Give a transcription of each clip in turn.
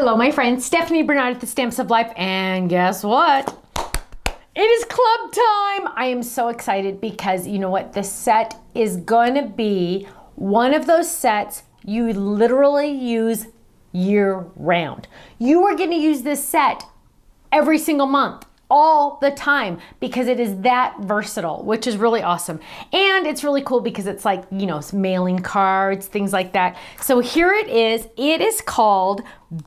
Hello, my friend, Stephanie Bernard at the Stamps of Life, and guess what? It is club time! I am so excited because you know what? This set is gonna be one of those sets you literally use year round. You are gonna use this set every single month, all the time, because it is that versatile, which is really awesome. And it's really cool because it's like, you know, mailing cards, things like that. So here it is. It is called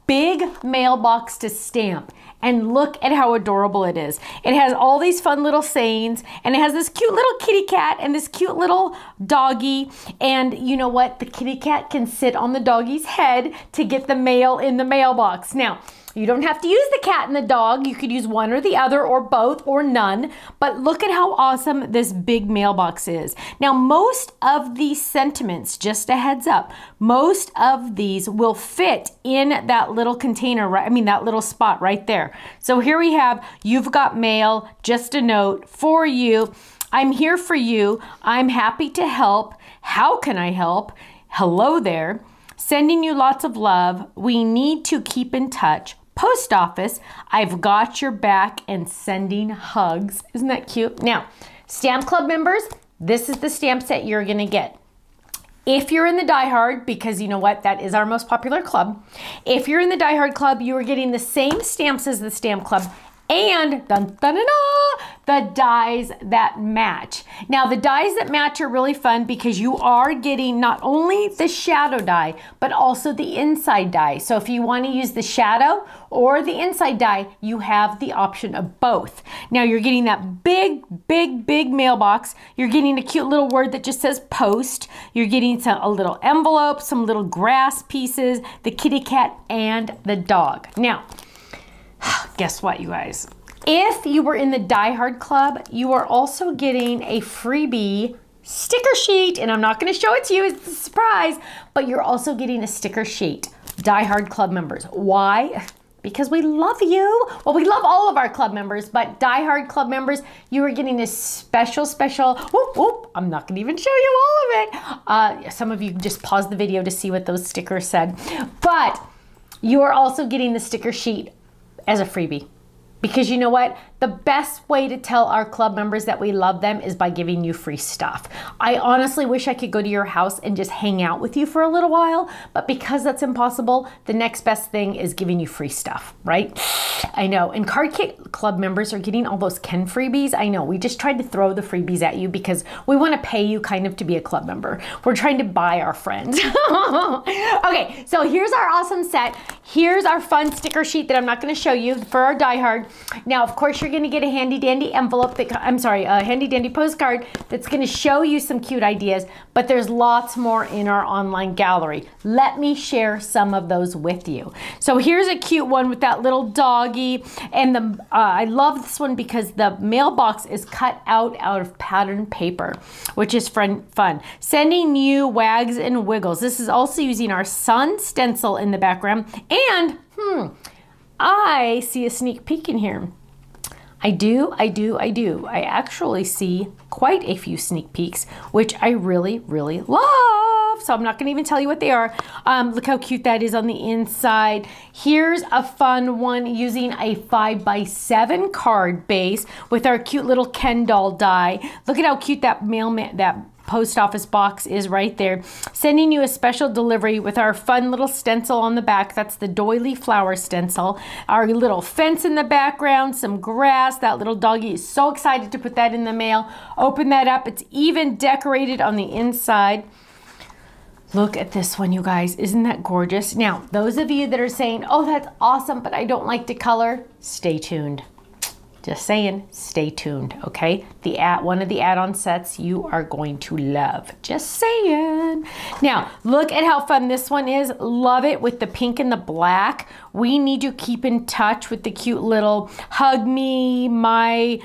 Bigmailbox2stamp. And look at how adorable it is. It has all these fun little sayings, and it has this cute little kitty cat and this cute little doggy. And you know what? The kitty cat can sit on the doggy's head to get the mail in the mailbox. Now, you don't have to use the cat and the dog. You could use one or the other or both or none. But look at how awesome this big mailbox is. Now, most of these sentiments, just a heads up, most of these will fit in that little container, right? I mean, that little spot right there. So here we have, you've got mail, just a note for you. I'm here for you. I'm happy to help. How can I help? Hello there. Sending you lots of love. We need to keep in touch. Post office, I've got your back, and sending hugs. Isn't that cute? Now, Stamp Club members, this is the stamp set you're gonna get. If you're in the Die Hard, because you know what, that is our most popular club. If you're in the Die Hard club, you are getting the same stamps as the Stamp Club, and dun, dun, dun, dun, the dies that match. Now, the dies that match are really fun because you are getting not only the shadow die, but also the inside die. So if you want to use the shadow or the inside die, you have the option of both. Now, you're getting that big, big, big mailbox. You're getting a cute little word that just says post. You're getting a little envelope, some little grass pieces, the kitty cat, and the dog. Now, guess what, you guys? If you were in the Die Hard Club, you are also getting a freebie sticker sheet, and I'm not going to show it to you, it's a surprise, but you're also getting a sticker sheet. Die Hard Club members. Why? Because we love you. Well, we love all of our club members, but Die Hard Club members, you are getting a special, whoop, whoop. I'm not going to even show you all of it. Some of you just paused the video to see what those stickers said, but you are also getting the sticker sheet as a freebie. Because you know what? The best way to tell our club members that we love them is by giving you free stuff. I honestly wish I could go to your house and just hang out with you for a little while, but because that's impossible, the next best thing is giving you free stuff, right? I know, and Card Kit Club members are getting all those Ken freebies. I know, we just tried to throw the freebies at you because we want to pay you kind of to be a club member. We're trying to buy our friends. Okay, so here's our awesome set. Here's our fun sticker sheet that I'm not going to show you for our Die Hard. Now, of course, you're going to get a handy dandy envelope, a handy dandy postcard that's going to show you some cute ideas, but there's lots more in our online gallery. Let me share some of those with you. So here's a cute one with that little doggy, and I love this one because the mailbox is cut out of patterned paper, which is fun. Sending you wags and wiggles. This is also using our sun stencil in the background, and I see a sneak peek in here. I do. I actually see quite a few sneak peeks, which I really, really love. So I'm not gonna even tell you what they are. Look how cute that is on the inside. Here's a fun one using a 5x7 card base with our cute little Ken doll die. Look at how cute that post office box is right there. Sending you a special delivery with our fun little stencil on the back. That's the doily flower stencil. Our little fence in the background, some grass. That little doggy is so excited to put that in the mail. Open that up. It's even decorated on the inside. Look at this one, you guys. Isn't that gorgeous? Now, those of you that are saying, oh, that's awesome, but I don't like to color, stay tuned. Just saying, stay tuned, okay? One of the add-on sets you are going to love. Just saying. Now, look at how fun this one is. Love it with the pink and the black. We need to keep in touch with the cute little hug me, my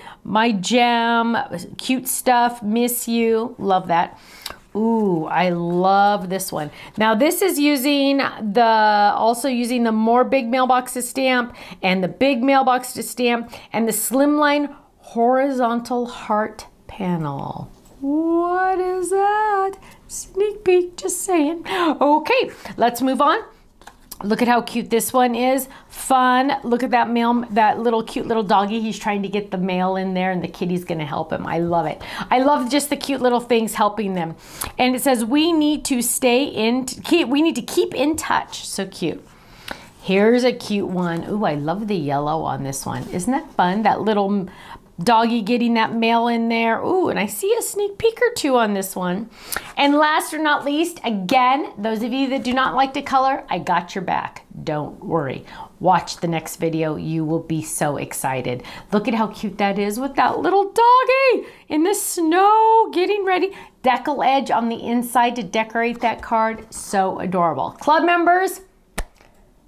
gem, cute stuff, miss you. Love that. Ooh, I love this one. Now this is also using the more Bigmailbox2stamp and the Bigmailbox2stamp and the Slimline horizontal heart panel. What is that? Sneak peek, just saying. Okay, let's move on. Look at how cute this one is. Fun. Look at that mail, that little cute little doggy. He's trying to get the mail in there and the kitty's gonna help him. I love it. I love just the cute little things helping them. And it says we need to we need to keep in touch. So cute. Here's a cute one. Ooh, I love the yellow on this one. Isn't that fun? That little doggy getting that mail in there. Ooh, and I see a sneak peek or two on this one. And last or not least, again, those of you that do not like to color, I got your back. Don't worry. Watch the next video. You will be so excited. Look at how cute that is with that little doggy in the snow getting ready. Decal edge on the inside to decorate that card. So adorable. Club members,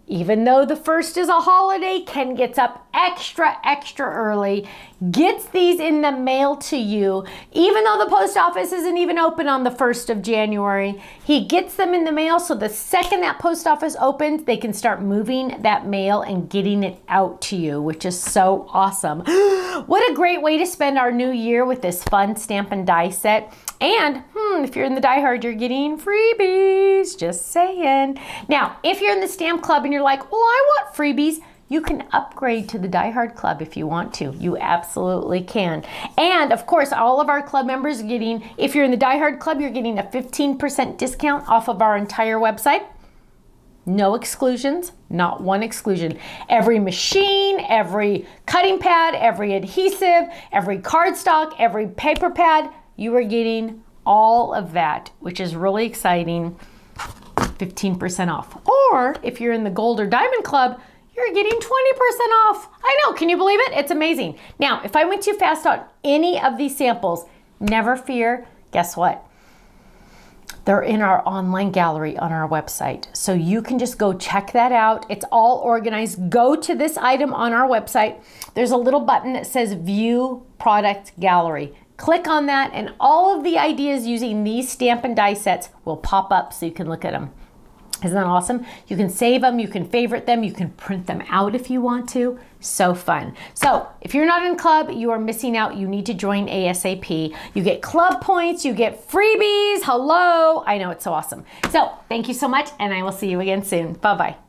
even though the 1st is a holiday, Ken gets up extra early, gets these in the mail to you, even though the post office isn't even open on the 1st of January. He gets them in the mail, so the second that post office opens, they can start moving that mail and getting it out to you, which is so awesome. What a great way to spend our new year with this fun stamp and die set. And if you're in the Die Hard, you're getting freebies, just saying. Now, if you're in the stamp club and you're like, well, I want freebies, you can upgrade to the Die Hard Club if you want to. You absolutely can. And of course, all of our club members are getting, if you're in the Die Hard Club, you're getting a 15% discount off of our entire website. No exclusions, not one exclusion. Every machine, every cutting pad, every adhesive, every cardstock, every paper pad, you are getting all of that, which is really exciting, 15% off. Or if you're in the Gold or Diamond Club, you're getting 20% off. I know, can you believe it? It's amazing. Now, if I went too fast on any of these samples, never fear, guess what? They're in our online gallery on our website. So you can just go check that out. It's all organized. Go to this item on our website. There's a little button that says View Product Gallery. Click on that and all of the ideas using these stamp and die sets will pop up so you can look at them. Isn't that awesome? You can save them, you can favorite them, you can print them out if you want to. So fun. So if you're not in club, you are missing out. You need to join ASAP. You get club points, you get freebies. Hello. I know, it's so awesome. So thank you so much and I will see you again soon. Bye-bye.